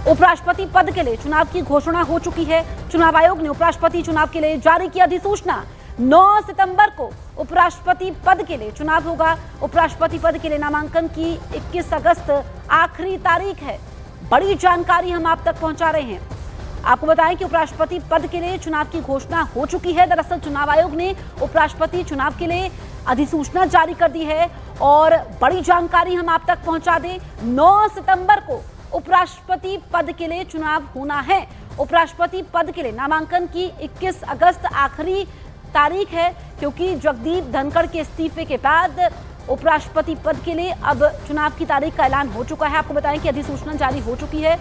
उपराष्ट्रपति पद के लिए चुनाव की घोषणा हो चुकी है। चुनाव आयोग ने उपराष्ट्रपति चुनाव के लिए जारी की अधिसूचना। 9 सितंबर को उपराष्ट्रपति पद के लिए चुनाव होगा। उपराष्ट्रपति पद के लिए नामांकन की 21 अगस्त आखिरी तारीख है। बड़ी जानकारी हम आप तक पहुंचा रहे हैं। आपको बताएं कि उपराष्ट्रपति पद के लिए चुनाव की घोषणा हो चुकी है। दरअसल चुनाव आयोग ने उपराष्ट्रपति चुनाव के लिए अधिसूचना जारी कर दी है और बड़ी जानकारी हम आप तक पहुंचा दें। 9 सितंबर को उपराष्ट्रपति पद के लिए चुनाव होना है। उपराष्ट्रपति पद के लिए नामांकन की 21 अगस्त आखिरी तारीख है, क्योंकि जगदीप धनखड़ के इस्तीफे के बाद उपराष्ट्रपति पद के लिए अब चुनाव की तारीख का ऐलान हो चुका है। आपको बताएं कि अधिसूचना जारी हो चुकी है।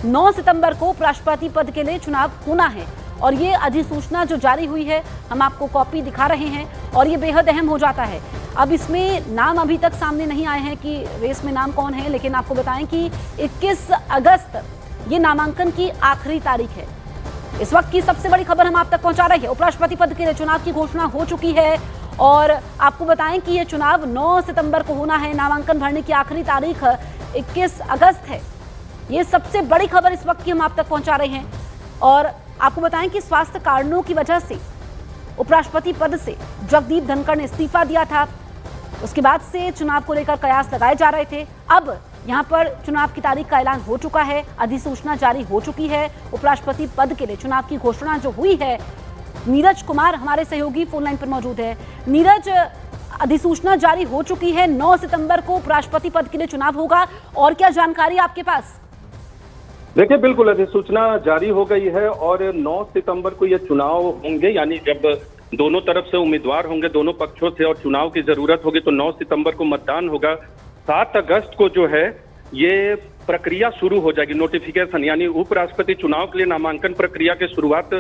9 सितंबर को उपराष्ट्रपति पद के लिए चुनाव होना है और ये अधिसूचना जो जारी हुई है, हम आपको कॉपी दिखा रहे हैं और ये बेहद अहम हो जाता है। अब इसमें नाम अभी तक सामने नहीं आए हैं कि रेस में नाम कौन है, लेकिन आपको बताएं कि 21 अगस्त ये नामांकन की आखिरी तारीख है। इस वक्त की सबसे बड़ी खबर हम आप तक पहुंचा रहे हैं। उपराष्ट्रपति पद के लिए चुनाव की घोषणा हो चुकी है और आपको बताएं कि ये चुनाव 9 सितंबर को होना है। नामांकन भरने की आखिरी तारीख 21 अगस्त है। ये सबसे बड़ी खबर इस वक्त की हम आप तक पहुंचा रहे हैं और आपको बताएं कि स्वास्थ्य कारणों की वजह से उपराष्ट्रपति पद से जगदीप धनखड़ ने इस्तीफा दिया था। उसके बाद से चुनाव को लेकर कयास लगाए जा रहे थे। अब यहां पर चुनाव की तारीख का ऐलान हो चुका है, अधिसूचना जारी हो चुकी है। उपराष्ट्रपति पद के लिए चुनाव की घोषणा जो हुई है, नीरज कुमार हमारे सहयोगी फोन लाइन पर मौजूद है। नीरज, अधिसूचना जारी हो चुकी है। 9 सितंबर को उपराष्ट्रपति पद के लिए चुनाव होगा और क्या जानकारी आपके पास? देखिए, बिल्कुल अधिसूचना जारी हो गई है और 9 सितंबर को ये चुनाव होंगे, यानी जब दोनों तरफ से उम्मीदवार होंगे, दोनों पक्षों से, और चुनाव की जरूरत होगी तो 9 सितंबर को मतदान होगा। 7 अगस्त को जो है ये प्रक्रिया शुरू हो जाएगी, नोटिफिकेशन, यानी उपराष्ट्रपति चुनाव के लिए नामांकन प्रक्रिया की शुरुआत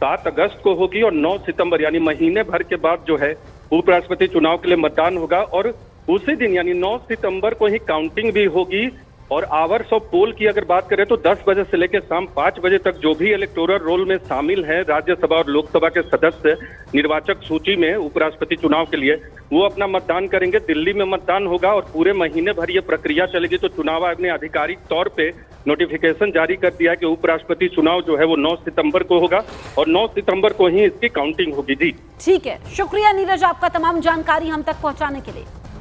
7 अगस्त को होगी और 9 सितंबर यानी महीने भर के बाद जो है उपराष्ट्रपति चुनाव के लिए मतदान होगा और उसी दिन यानी 9 सितंबर को ही काउंटिंग भी होगी। और आवर्स ऑफ पोल की अगर बात करें तो 10 बजे से लेकर शाम 5 बजे तक जो भी इलेक्टोरल रोल में शामिल है, राज्यसभा और लोकसभा के सदस्य निर्वाचक सूची में उपराष्ट्रपति चुनाव के लिए, वो अपना मतदान करेंगे। दिल्ली में मतदान होगा और पूरे महीने भर ये प्रक्रिया चलेगी। तो चुनाव आयोग ने आधिकारिक तौर पे नोटिफिकेशन जारी कर दिया है कि उपराष्ट्रपति चुनाव जो है वो 9 सितंबर को होगा और 9 सितंबर को ही इसकी काउंटिंग होगी। जी ठीक है, शुक्रिया नीरज आपका तमाम जानकारी हम तक पहुंचाने के लिए।